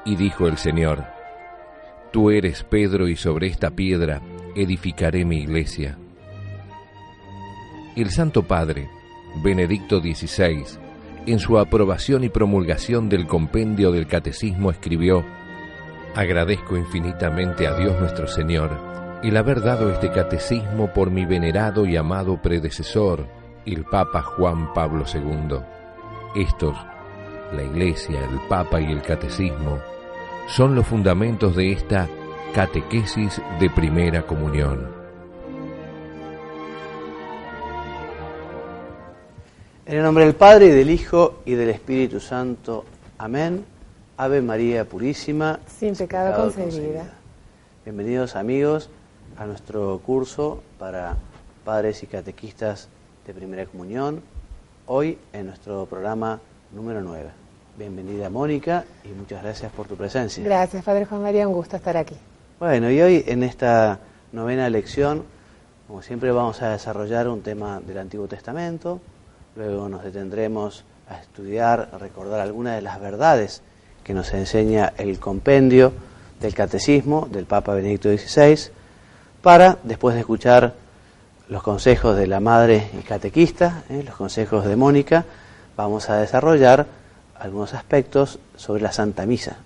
Y dijo el Señor: Tú eres Pedro, y sobre esta piedra edificaré mi iglesia. El Santo Padre, Benedicto XVI, en su aprobación y promulgación del compendio del Catecismo escribió: Agradezco infinitamente a Dios nuestro Señor el haber dado este catecismo por mi venerado y amado predecesor, el Papa Juan Pablo II. Estos, la Iglesia, el Papa y el Catecismo, son los fundamentos de esta catequesis de primera comunión. En el nombre del Padre, y del Hijo, y del Espíritu Santo. Amén. Ave María Purísima, sin pecado concebida. Bienvenidos, amigos, a nuestro curso para padres y catequistas de primera comunión. Hoy en nuestro programa número 9. Bienvenida, Mónica, y muchas gracias por tu presencia. Gracias, Padre Juan María, un gusto estar aquí. Bueno, y hoy en esta novena lección, como siempre, vamos a desarrollar un tema del Antiguo Testamento. Luego nos detendremos a estudiar, a recordar algunas de las verdades que nos enseña el compendio del Catecismo del Papa Benedicto XVI, para, después de escuchar los consejos de la Madre y Catequista, los consejos de Mónica, vamos a desarrollar algunos aspectos sobre la Santa Misa.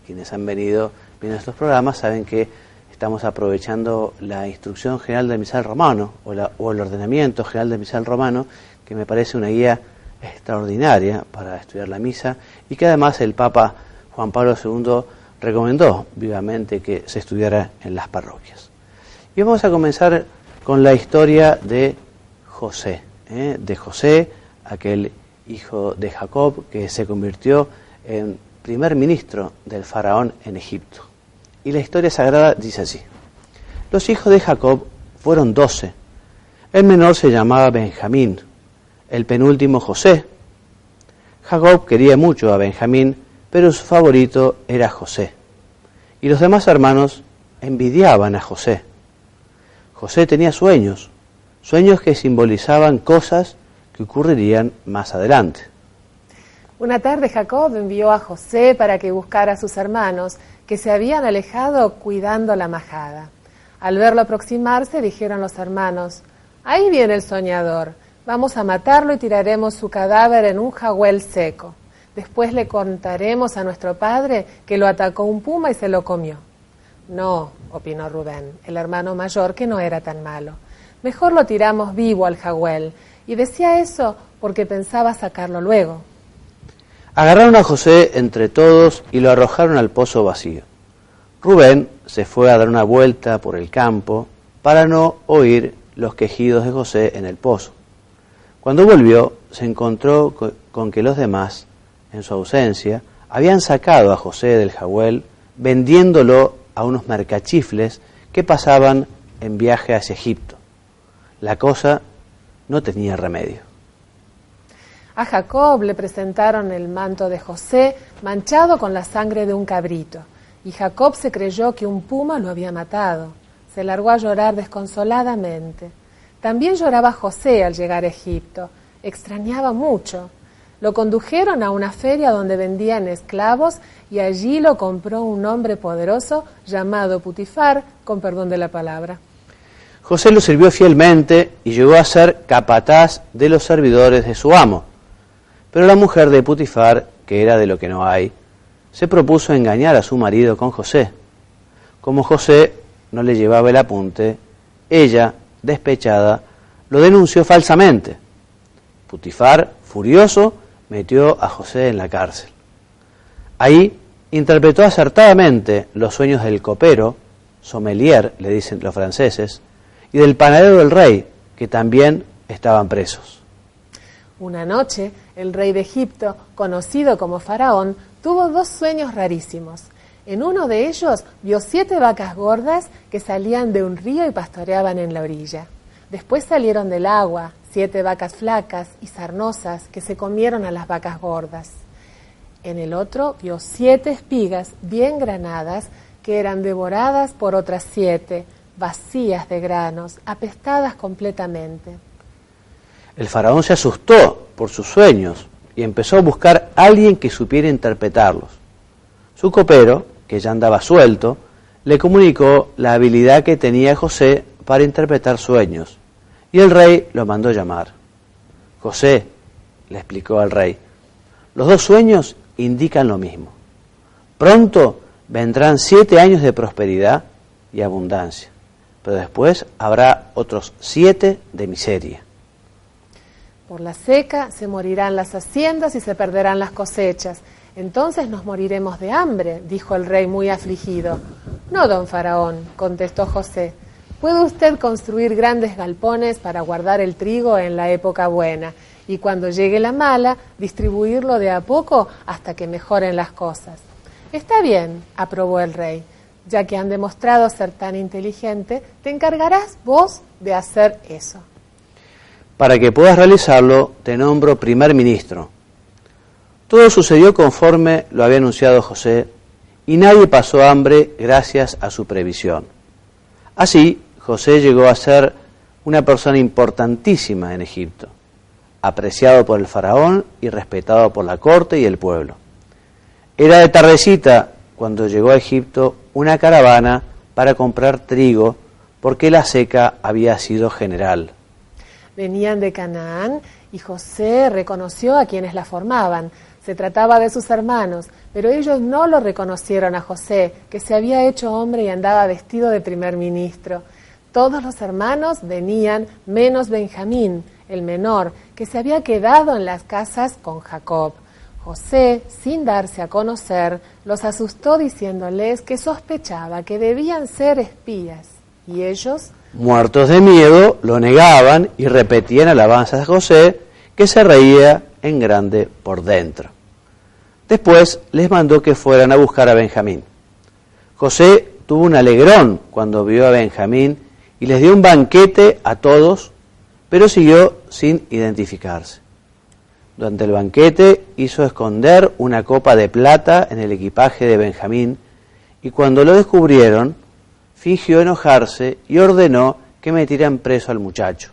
Quienes han venido viendo estos programas saben que estamos aprovechando la Instrucción General del Misal Romano o el Ordenamiento General del Misal Romano, que me parece una guía extraordinaria para estudiar la misa y que además el Papa Juan Pablo II recomendó vivamente que se estudiara en las parroquias. Y vamos a comenzar con la historia de José, aquel hijo de Jacob que se convirtió en primer ministro del faraón en Egipto. Y la historia sagrada dice así: los hijos de Jacob fueron 12. El menor se llamaba Benjamín, el penúltimo José. Jacob quería mucho a Benjamín, pero su favorito era José. Y los demás hermanos envidiaban a José. José tenía sueños que simbolizaban cosas que ocurrirían más adelante. Una tarde Jacob envió a José para que buscara a sus hermanos, que se habían alejado cuidando la majada. Al verlo aproximarse, dijeron los hermanos: ahí viene el soñador, vamos a matarlo y tiraremos su cadáver en un jaguel seco. Después le contaremos a nuestro padre que lo atacó un puma y se lo comió. No, opinó Rubén, el hermano mayor, que no era tan malo. Mejor lo tiramos vivo al jaguel. Y decía eso porque pensaba sacarlo luego. Agarraron a José entre todos y lo arrojaron al pozo vacío. Rubén se fue a dar una vuelta por el campo para no oír los quejidos de José en el pozo. Cuando volvió, se encontró con que los demás, en su ausencia, habían sacado a José del jaguel, vendiéndolo a unos mercachifles que pasaban en viaje hacia Egipto. La cosa no tenía remedio. A Jacob le presentaron el manto de José manchado con la sangre de un cabrito, y Jacob se creyó que un puma lo había matado. Se largó a llorar desconsoladamente. También lloraba José al llegar a Egipto. Extrañaba mucho. Lo condujeron a una feria donde vendían esclavos y allí lo compró un hombre poderoso llamado Putifar, con perdón de la palabra. José lo sirvió fielmente y llegó a ser capataz de los servidores de su amo. Pero la mujer de Putifar, que era de lo que no hay, se propuso engañar a su marido con José. Como José no le llevaba el apunte, ella, despechada, lo denunció falsamente. Putifar, furioso, metió a José en la cárcel. Ahí interpretó acertadamente los sueños del copero, sommelier, le dicen los franceses, y del panadero del rey, que también estaban presos. Una noche, el rey de Egipto, conocido como Faraón, tuvo 2 sueños rarísimos. En uno de ellos vio 7 vacas gordas que salían de un río y pastoreaban en la orilla. Después salieron del agua 7 vacas flacas y sarnosas que se comieron a las vacas gordas. En el otro vio 7 espigas bien granadas que eran devoradas por otras 7, vacías de granos, apestadas completamente. El faraón se asustó por sus sueños y empezó a buscar a alguien que supiera interpretarlos. Su copero, que ya andaba suelto, le comunicó la habilidad que tenía José para interpretar sueños, y el rey lo mandó llamar. José, le explicó al rey, los dos sueños indican lo mismo. Pronto vendrán 7 años de prosperidad y abundancia, pero después habrá otros 7 de miseria. Por la seca se morirán las haciendas y se perderán las cosechas. Entonces nos moriremos de hambre, dijo el rey muy afligido. No, don Faraón, contestó José. Puede usted construir grandes galpones para guardar el trigo en la época buena y cuando llegue la mala, distribuirlo de a poco hasta que mejoren las cosas. Está bien, aprobó el rey. Ya que han demostrado ser tan inteligente, te encargarás vos de hacer eso. Para que puedas realizarlo, te nombro primer ministro. Todo sucedió conforme lo había anunciado José, y nadie pasó hambre gracias a su previsión. Así, José llegó a ser una persona importantísima en Egipto, apreciado por el faraón y respetado por la corte y el pueblo. Era de tardecita cuando llegó a Egipto una caravana para comprar trigo, porque la seca había sido general. Venían de Canaán y José reconoció a quienes la formaban. Se trataba de sus hermanos, pero ellos no lo reconocieron a José, que se había hecho hombre y andaba vestido de primer ministro. Todos los hermanos venían, menos Benjamín, el menor, que se había quedado en las casas con Jacob. José, sin darse a conocer, los asustó diciéndoles que sospechaba que debían ser espías. Y ellos, muertos de miedo, lo negaban y repetían alabanzas a José, que se reía en grande por dentro. Después les mandó que fueran a buscar a Benjamín. José tuvo un alegrón cuando vio a Benjamín y les dio un banquete a todos, pero siguió sin identificarse. Durante el banquete hizo esconder una copa de plata en el equipaje de Benjamín y cuando lo descubrieron, fingió enojarse y ordenó que metieran preso al muchacho.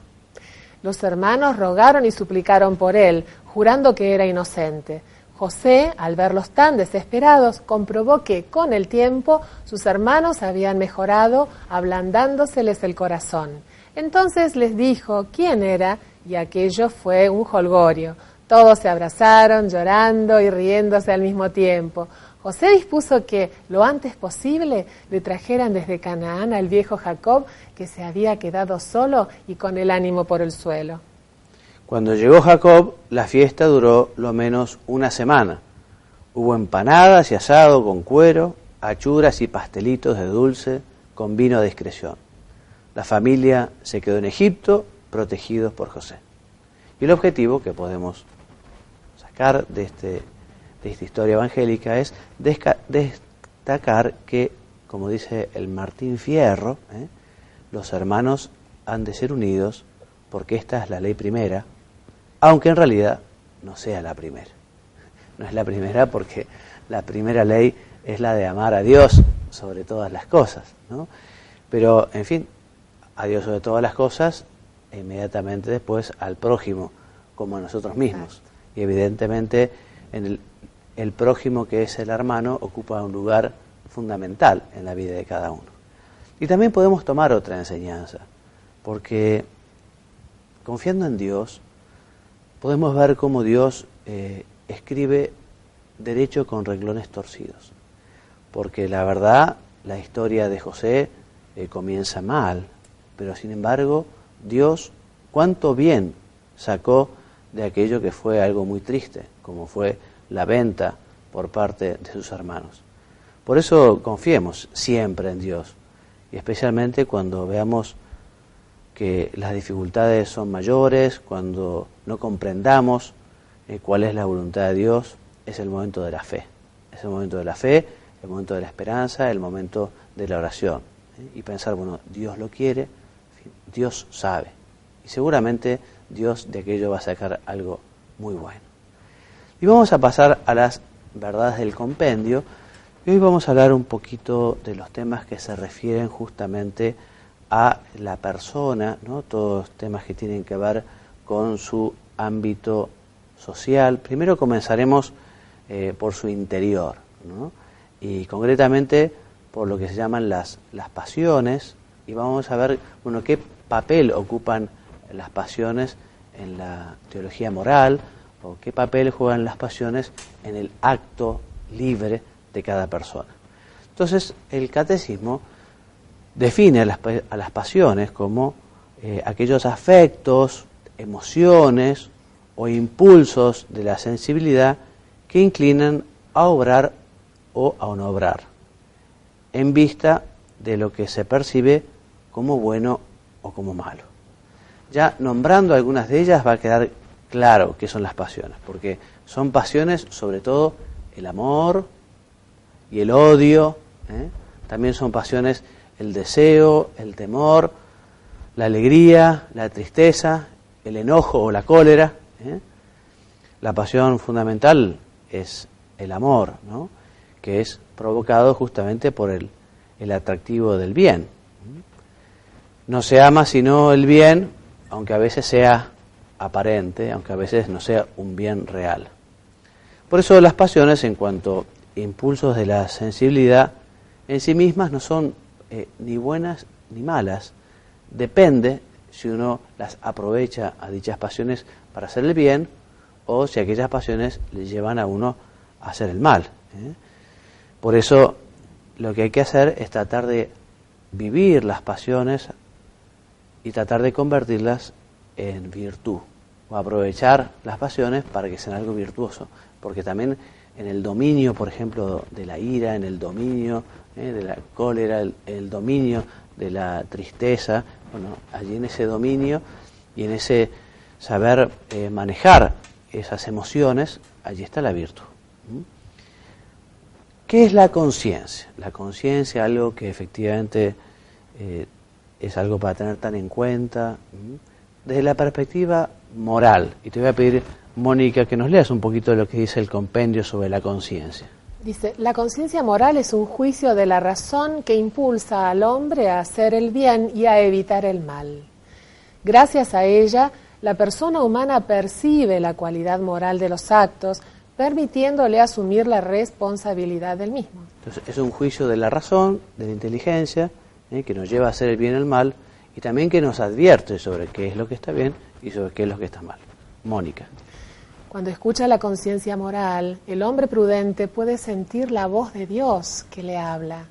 Los hermanos rogaron y suplicaron por él, jurando que era inocente. José, al verlos tan desesperados, comprobó que, con el tiempo, sus hermanos habían mejorado, ablandándoseles el corazón. Entonces les dijo quién era, y aquello fue un jolgorio. Todos se abrazaron, llorando y riéndose al mismo tiempo. José dispuso que, lo antes posible, le trajeran desde Canaán al viejo Jacob, que se había quedado solo y con el ánimo por el suelo. Cuando llegó Jacob, la fiesta duró lo menos una semana. Hubo empanadas y asado con cuero, achuras y pastelitos de dulce con vino a discreción. La familia se quedó en Egipto, protegidos por José. Y el objetivo que podemos sacar de esta historia evangélica es destacar que, como dice el Martín Fierro, los hermanos han de ser unidos porque esta es la ley primera, aunque en realidad no sea la primera. No es la primera porque la primera ley es la de amar a Dios sobre todas las cosas, ¿no? Pero, en fin, a Dios sobre todas las cosas e inmediatamente después al prójimo como a nosotros mismos. Y evidentemente el prójimo, que es el hermano, ocupa un lugar fundamental en la vida de cada uno. Y también podemos tomar otra enseñanza, porque confiando en Dios, podemos ver cómo Dios escribe derecho con renglones torcidos. Porque la verdad, la historia de José comienza mal, pero sin embargo, Dios cuánto bien sacó de aquello que fue algo muy triste, como fue la venta por parte de sus hermanos. Por eso confiemos siempre en Dios, y especialmente cuando veamos que las dificultades son mayores, cuando no comprendamos cuál es la voluntad de Dios, es el momento de la fe. Es el momento de la fe, el momento de la esperanza, el momento de la oración. Y pensar, bueno, Dios lo quiere, Dios sabe. Y seguramente Dios de aquello va a sacar algo muy bueno. Y vamos a pasar a las verdades del compendio. Y hoy vamos a hablar un poquito de los temas que se refieren justamente a la persona, ¿no? Todos temas que tienen que ver con su ámbito social. Primero comenzaremos por su interior, ¿no? y concretamente por lo que se llaman las pasiones, y vamos a ver, bueno, qué papel ocupan las pasiones en la teología moral, o qué papel juegan las pasiones en el acto libre de cada persona. Entonces, el catecismo define a las pasiones como aquellos afectos, emociones o impulsos de la sensibilidad que inclinan a obrar o a no obrar, en vista de lo que se percibe como bueno o como malo. Ya nombrando algunas de ellas va a quedar claro qué son las pasiones, porque son pasiones sobre todo el amor y el odio, también son pasiones el deseo, el temor, la alegría, la tristeza, el enojo o la cólera. La pasión fundamental es el amor, ¿no?, que es provocado justamente por el atractivo del bien. No se ama sino el bien, aunque a veces sea aparente, aunque a veces no sea un bien real. Por eso las pasiones, en cuanto a impulsos de la sensibilidad, en sí mismas no son ni buenas ni malas. Depende si uno las aprovecha a dichas pasiones para hacer el bien, o si aquellas pasiones le llevan a uno a hacer el mal. Por eso lo que hay que hacer es tratar de vivir las pasiones y tratar de convertirlas en virtud, o aprovechar las pasiones para que sean algo virtuoso, porque también en el dominio, por ejemplo, de la ira, en el dominio de la cólera, el dominio de la tristeza, bueno, allí en ese dominio y en ese saber manejar esas emociones, allí está la virtud. ¿Qué es la conciencia? La conciencia, algo que efectivamente es algo para tener tan en cuenta desde la perspectiva moral. Y te voy a pedir, Mónica, que nos leas un poquito de lo que dice el compendio sobre la conciencia. Dice, la conciencia moral es un juicio de la razón que impulsa al hombre a hacer el bien y a evitar el mal. Gracias a ella, la persona humana percibe la cualidad moral de los actos, permitiéndole asumir la responsabilidad del mismo. Entonces, es un juicio de la razón, de la inteligencia, que nos lleva a hacer el bien y el mal, y también que nos advierte sobre qué es lo que está bien y sobre qué es lo que está mal. Mónica. Cuando escucha la conciencia moral, el hombre prudente puede sentir la voz de Dios que le habla.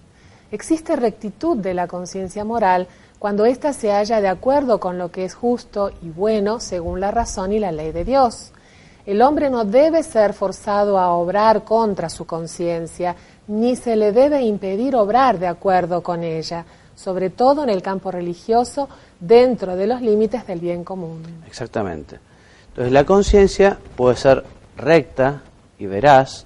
Existe rectitud de la conciencia moral cuando ésta se halla de acuerdo con lo que es justo y bueno según la razón y la ley de Dios. El hombre no debe ser forzado a obrar contra su conciencia, ni se le debe impedir obrar de acuerdo con ella, sobre todo en el campo religioso, dentro de los límites del bien común. Exactamente. Entonces la conciencia puede ser recta y veraz,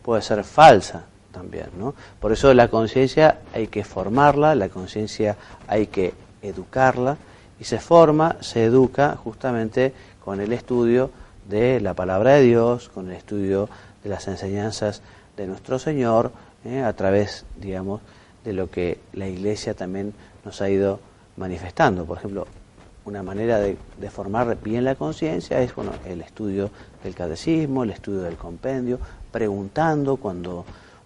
puede ser falsa también, ¿no? Por eso la conciencia hay que formarla, la conciencia hay que educarla, y se forma, se educa justamente con el estudio de la palabra de Dios, con el estudio de las enseñanzas de nuestro Señor, a través, digamos, de lo que la Iglesia también nos ha ido manifestando. Por ejemplo, una manera de formar bien la conciencia es, bueno, el estudio del catecismo, el estudio del compendio, preguntando cuando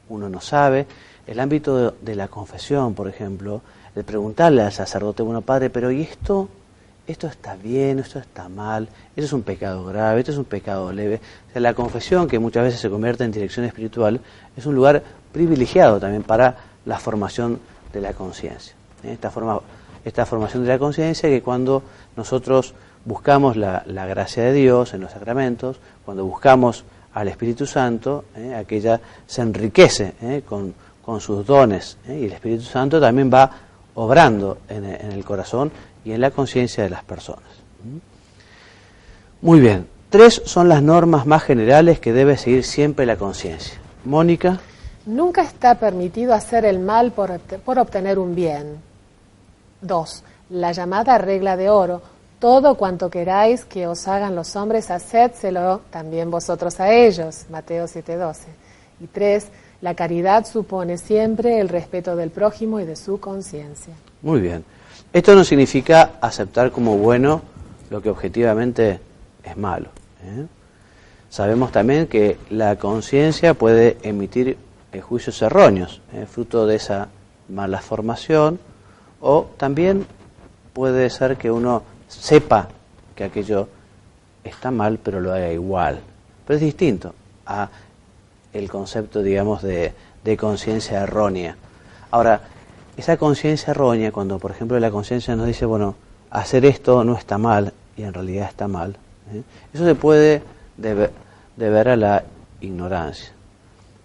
uno no sabe. El ámbito de la confesión, por ejemplo, el preguntarle al sacerdote, bueno, padre, pero ¿y esto está bien, esto está mal, esto es un pecado grave, esto es un pecado leve? O sea, la confesión, que muchas veces se convierte en dirección espiritual, es un lugar privilegiado también para la formación de la conciencia. Esta formación de la conciencia, que cuando nosotros buscamos la gracia de Dios en los sacramentos, cuando buscamos al Espíritu Santo, aquella se enriquece con sus dones, y el Espíritu Santo también va obrando en el corazón y en la conciencia de las personas. Muy bien, 3 son las normas más generales que debe seguir siempre la conciencia. Mónica. Nunca está permitido hacer el mal por obtener un bien. 2. La llamada regla de oro. Todo cuanto queráis que os hagan los hombres, hacédselo también vosotros a ellos. Mateo 7:12. Y 3. La caridad supone siempre el respeto del prójimo y de su conciencia. Muy bien. Esto no significa aceptar como bueno lo que objetivamente es malo. Sabemos también que la conciencia puede emitir juicios erróneos, fruto de esa mala formación, o también puede ser que uno sepa que aquello está mal, pero lo haga igual. Pero es distinto a el concepto, digamos, de conciencia errónea. Ahora, esa conciencia errónea, cuando por ejemplo la conciencia nos dice, bueno, hacer esto no está mal, y en realidad está mal, eso se puede deber a la ignorancia.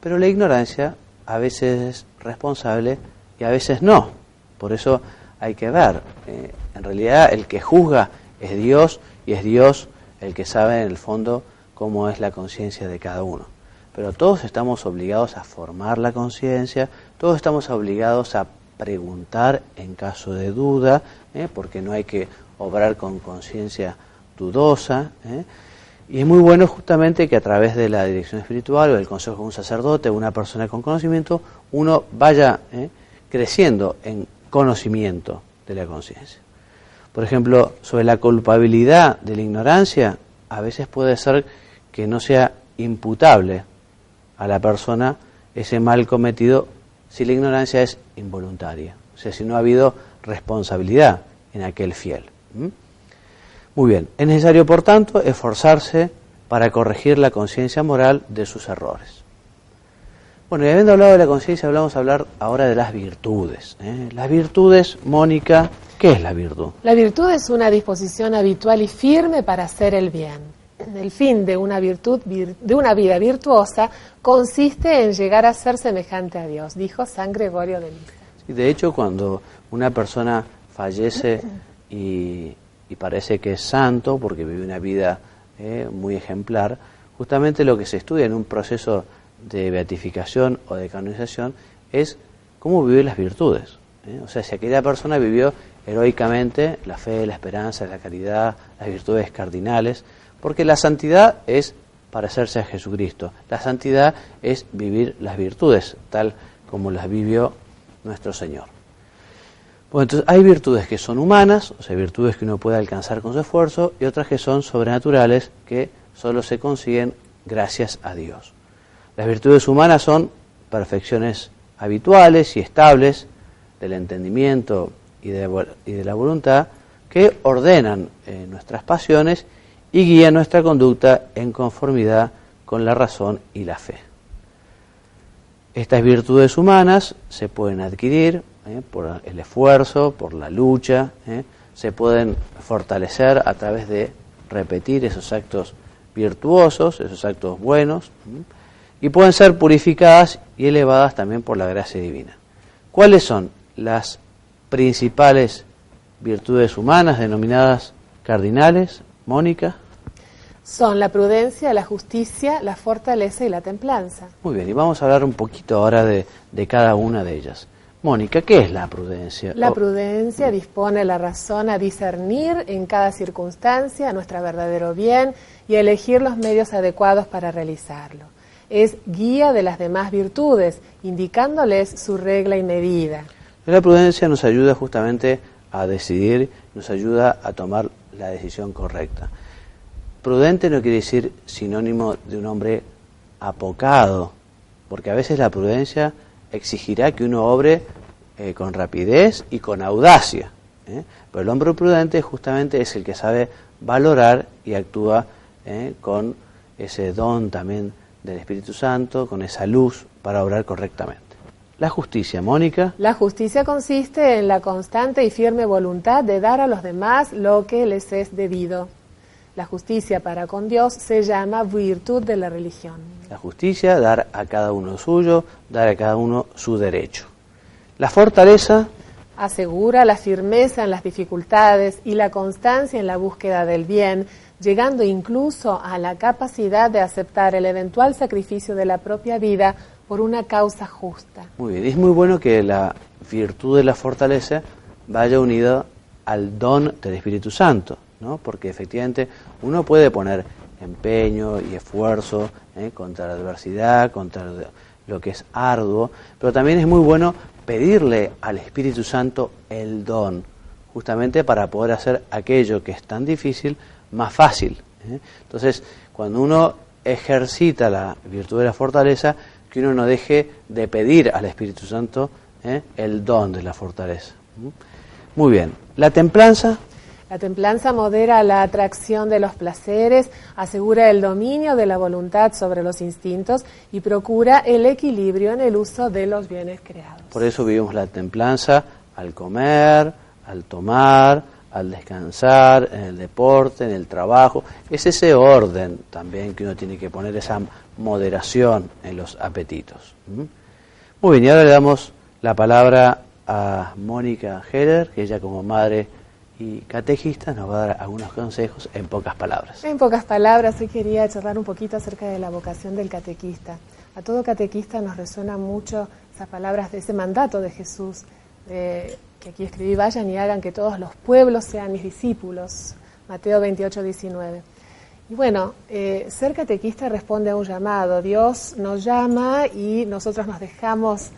Pero la ignorancia a veces es responsable y a veces no. Por eso hay que ver. En realidad el que juzga es Dios, y es Dios el que sabe en el fondo cómo es la conciencia de cada uno. Pero todos estamos obligados a formar la conciencia, todos estamos obligados a preguntar en caso de duda, porque no hay que obrar con conciencia dudosa. Y es muy bueno justamente que a través de la dirección espiritual o del consejo de un sacerdote o una persona con conocimiento, uno vaya creciendo en conocimiento de la conciencia. Por ejemplo, sobre la culpabilidad de la ignorancia, a veces puede ser que no sea imputable a la persona ese mal cometido si la ignorancia es involuntaria, o sea, si no ha habido responsabilidad en aquel fiel. Muy bien, es necesario, por tanto, esforzarse para corregir la conciencia moral de sus errores. Bueno, y habiendo hablado de la conciencia, vamos a hablar ahora de las virtudes. Las virtudes, Mónica, ¿qué es la virtud? La virtud es una disposición habitual y firme para hacer el bien. El fin de una vida virtuosa consiste en llegar a ser semejante a Dios, dijo San Gregorio de Nisa. Sí, de hecho, cuando una persona fallece y parece que es santo porque vive una vida muy ejemplar, justamente lo que se estudia en un proceso de beatificación o de canonización es cómo vive las virtudes. O sea, si aquella persona vivió heroicamente la fe, la esperanza, la caridad, las virtudes cardinales, porque la santidad es parecerse a Jesucristo. La santidad es vivir las virtudes, tal como las vivió nuestro Señor. Bueno, entonces hay virtudes que son humanas, o sea, virtudes que uno puede alcanzar con su esfuerzo, y otras que son sobrenaturales, que solo se consiguen gracias a Dios. Las virtudes humanas son perfecciones habituales y estables del entendimiento y de la voluntad, que ordenan nuestras pasiones y guían nuestra conducta en conformidad con la razón y la fe. Estas virtudes humanas se pueden adquirir por el esfuerzo, por la lucha, se pueden fortalecer a través de repetir esos actos virtuosos, esos actos buenos, y pueden ser purificadas y elevadas también por la gracia divina. ¿Cuáles son las principales virtudes humanas denominadas cardinales, Mónica? Son la prudencia, la justicia, la fortaleza y la templanza. Muy bien, y vamos a hablar un poquito ahora de cada una de ellas. Mónica, ¿qué es la prudencia? La prudencia dispone la razón a discernir en cada circunstancia nuestro verdadero bien y a elegir los medios adecuados para realizarlo. Es guía de las demás virtudes, indicándoles su regla y medida. La prudencia nos ayuda justamente a decidir, nos ayuda a tomar la decisión correcta. Prudente no quiere decir sinónimo de un hombre apocado, porque a veces la prudencia exigirá que uno obre con rapidez y con audacia. Pero el hombre prudente justamente es el que sabe valorar y actúa con ese don también del Espíritu Santo, con esa luz para obrar correctamente. La justicia, Mónica. La justicia consiste en la constante y firme voluntad de dar a los demás lo que les es debido. La justicia para con Dios se llama virtud de la religión. La justicia, dar a cada uno suyo, dar a cada uno su derecho. La fortaleza asegura la firmeza en las dificultades y la constancia en la búsqueda del bien, llegando incluso a la capacidad de aceptar el eventual sacrificio de la propia vida por una causa justa. Muy bien, es muy bueno que la virtud de la fortaleza vaya unida al don del Espíritu Santo, ¿no? Porque efectivamente uno puede poner empeño y esfuerzo contra la adversidad, contra lo que es arduo, pero también es muy bueno pedirle al Espíritu Santo el don, justamente para poder hacer aquello que es tan difícil más fácil. Entonces, cuando uno ejercita la virtud de la fortaleza, que uno no deje de pedir al Espíritu Santo el don de la fortaleza. Muy bien, la templanza. La templanza modera la atracción de los placeres, asegura el dominio de la voluntad sobre los instintos y procura el equilibrio en el uso de los bienes creados. Por eso vivimos la templanza al comer, al tomar, al descansar, en el deporte, en el trabajo. Es ese orden también que uno tiene que poner, esa moderación en los apetitos. Muy bien, y ahora le damos la palabra a Mónica Heller, que ella como madre y catejista nos va a dar algunos consejos en pocas palabras. En pocas palabras, hoy quería charlar un poquito acerca de la vocación del catequista. A todo catequista nos resuena mucho esas palabras de ese mandato de Jesús, que aquí escribí: vayan y hagan que todos los pueblos sean mis discípulos, Mateo 28, 19. Y bueno, ser catequista responde a un llamado. Dios nos llama y nosotros nos dejamos...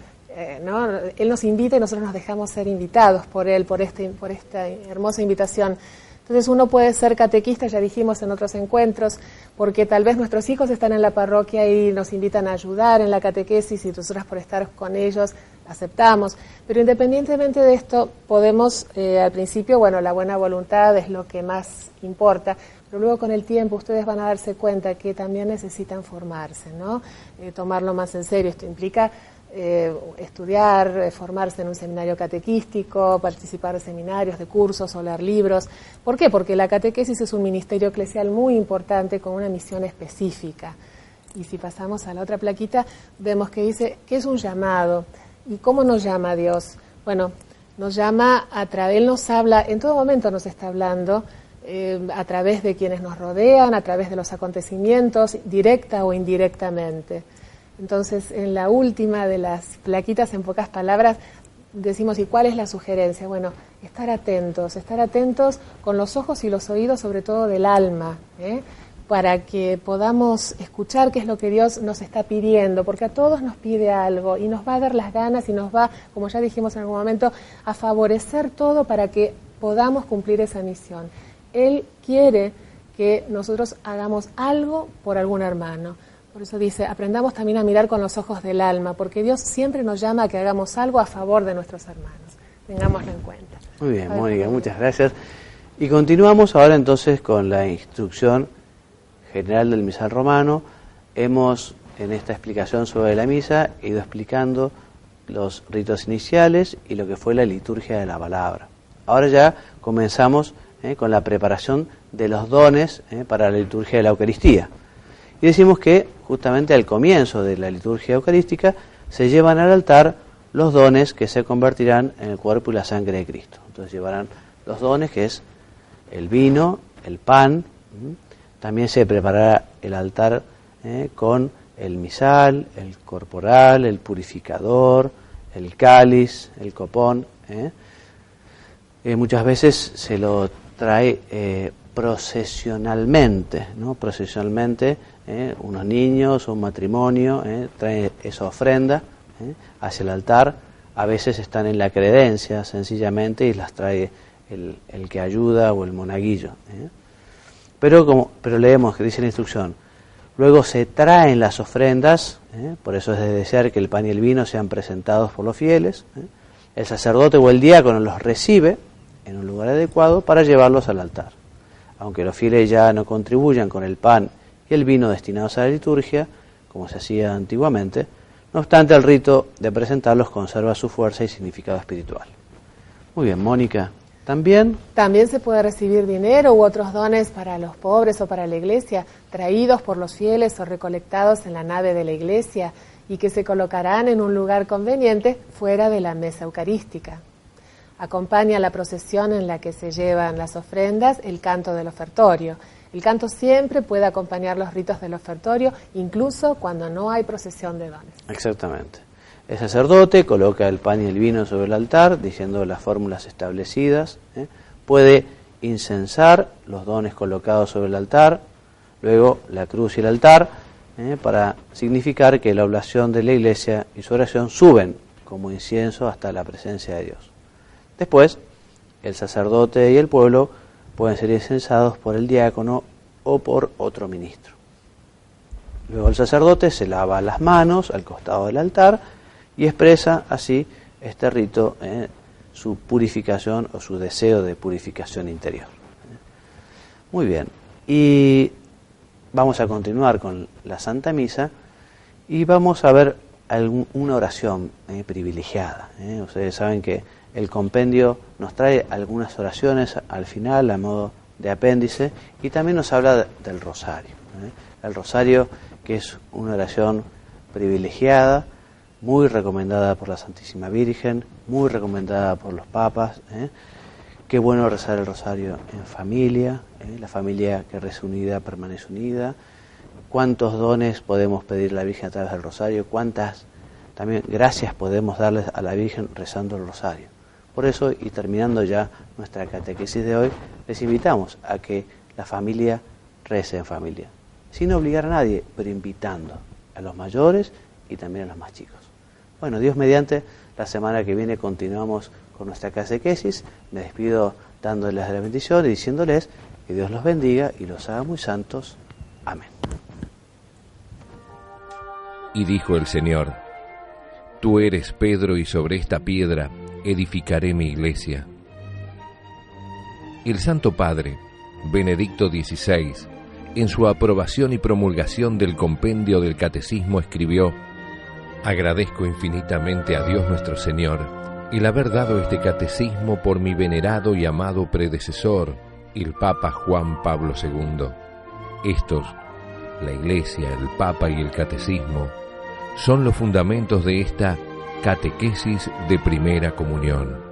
¿no? Él nos invita y nosotros nos dejamos ser invitados por Él, por esta hermosa invitación. Entonces uno puede ser catequista, ya dijimos en otros encuentros, porque tal vez nuestros hijos están en la parroquia y nos invitan a ayudar en la catequesis y nosotros por estar con ellos aceptamos. Pero independientemente de esto, podemos al principio, bueno, la buena voluntad es lo que más importa, pero luego con el tiempo ustedes van a darse cuenta que también necesitan formarse, ¿no? Tomarlo más en serio. Esto implica estudiar, formarse en un seminario catequístico, participar de seminarios, de cursos o leer libros. ¿Por qué? Porque la catequesis es un ministerio eclesial muy importante con una misión específica. Y si pasamos a la otra plaquita, vemos que dice que es un llamado. ¿Y cómo nos llama Dios? Bueno, nos llama Él nos habla, en todo momento nos está hablando, a través de quienes nos rodean, a través de los acontecimientos, directa o indirectamente. Entonces, en la última de las plaquitas, en pocas palabras, decimos, ¿y cuál es la sugerencia? Bueno, estar atentos con los ojos y los oídos, sobre todo del alma, para que podamos escuchar qué es lo que Dios nos está pidiendo, porque a todos nos pide algo y nos va a dar las ganas y nos va, como ya dijimos en algún momento, a favorecer todo para que podamos cumplir esa misión. Él quiere que nosotros hagamos algo por algún hermano. Por eso dice, aprendamos también a mirar con los ojos del alma, porque Dios siempre nos llama a que hagamos algo a favor de nuestros hermanos. Tengámoslo en cuenta. Muy bien, Mónica, muchas gracias. Y continuamos ahora entonces con la instrucción general del misal romano. Hemos, en esta explicación sobre la misa, ido explicando los ritos iniciales y lo que fue la liturgia de la palabra. Ahora ya comenzamos con la preparación de los dones para la liturgia de la Eucaristía. Y decimos que justamente al comienzo de la liturgia eucarística se llevan al altar los dones que se convertirán en el cuerpo y la sangre de Cristo. Entonces llevarán los dones, que es el vino, el pan. También se preparará el altar con el misal, el corporal, el purificador, el cáliz, el copón. Muchas veces se lo trae procesionalmente, ¿no? Procesionalmente, unos niños o un matrimonio traen esa ofrenda hacia el altar. A veces están en la credencia sencillamente y las trae el que ayuda o el monaguillo. Pero leemos que dice la instrucción, luego se traen las ofrendas, por eso es de desear que el pan y el vino sean presentados por los fieles. El sacerdote o el diácono los recibe en un lugar adecuado para llevarlos al altar. Aunque los fieles ya no contribuyan con el pan y el vino destinados a la liturgia, como se hacía antiguamente, no obstante el rito de presentarlos conserva su fuerza y significado espiritual. Muy bien, Mónica. También se puede recibir dinero u otros dones para los pobres o para la iglesia, traídos por los fieles o recolectados en la nave de la iglesia y que se colocarán en un lugar conveniente fuera de la mesa eucarística. Acompaña la procesión en la que se llevan las ofrendas el canto del ofertorio. El canto siempre puede acompañar los ritos del ofertorio, incluso cuando no hay procesión de dones. Exactamente. El sacerdote coloca el pan y el vino sobre el altar, diciendo las fórmulas establecidas. Puede incensar los dones colocados sobre el altar, luego la cruz y el altar, para significar que la oblación de la iglesia y su oración suben como incienso hasta la presencia de Dios. Después, el sacerdote y el pueblo pueden ser incensados por el diácono o por otro ministro. Luego el sacerdote se lava las manos al costado del altar y expresa así este rito, su purificación o su deseo de purificación interior. Muy bien, y vamos a continuar con la Santa Misa y vamos a ver una oración privilegiada. Ustedes saben que el compendio nos trae algunas oraciones al final a modo de apéndice y también nos habla del rosario. El rosario, que es una oración privilegiada, muy recomendada por la Santísima Virgen, muy recomendada por los papas. Qué bueno rezar el rosario en familia, la familia que reza unida permanece unida. Cuántos dones podemos pedir a la Virgen a través del rosario, cuántas también gracias podemos darles a la Virgen rezando el rosario. Por eso, y terminando ya nuestra catequesis de hoy, les invitamos a que la familia rece en familia, sin obligar a nadie, pero invitando a los mayores y también a los más chicos. Bueno, Dios mediante, la semana que viene continuamos con nuestra catequesis. Me despido dándoles la bendición y diciéndoles que Dios los bendiga y los haga muy santos. Amén. Y dijo el Señor: Tú eres Pedro, y sobre esta piedra edificaré mi iglesia. El Santo Padre, Benedicto XVI, en su aprobación y promulgación del compendio del Catecismo escribió: Agradezco infinitamente a Dios nuestro Señor el haber dado este catecismo por mi venerado y amado predecesor, el Papa Juan Pablo II. Estos, la Iglesia, el Papa y el Catecismo, son los fundamentos de esta catequesis de primera comunión.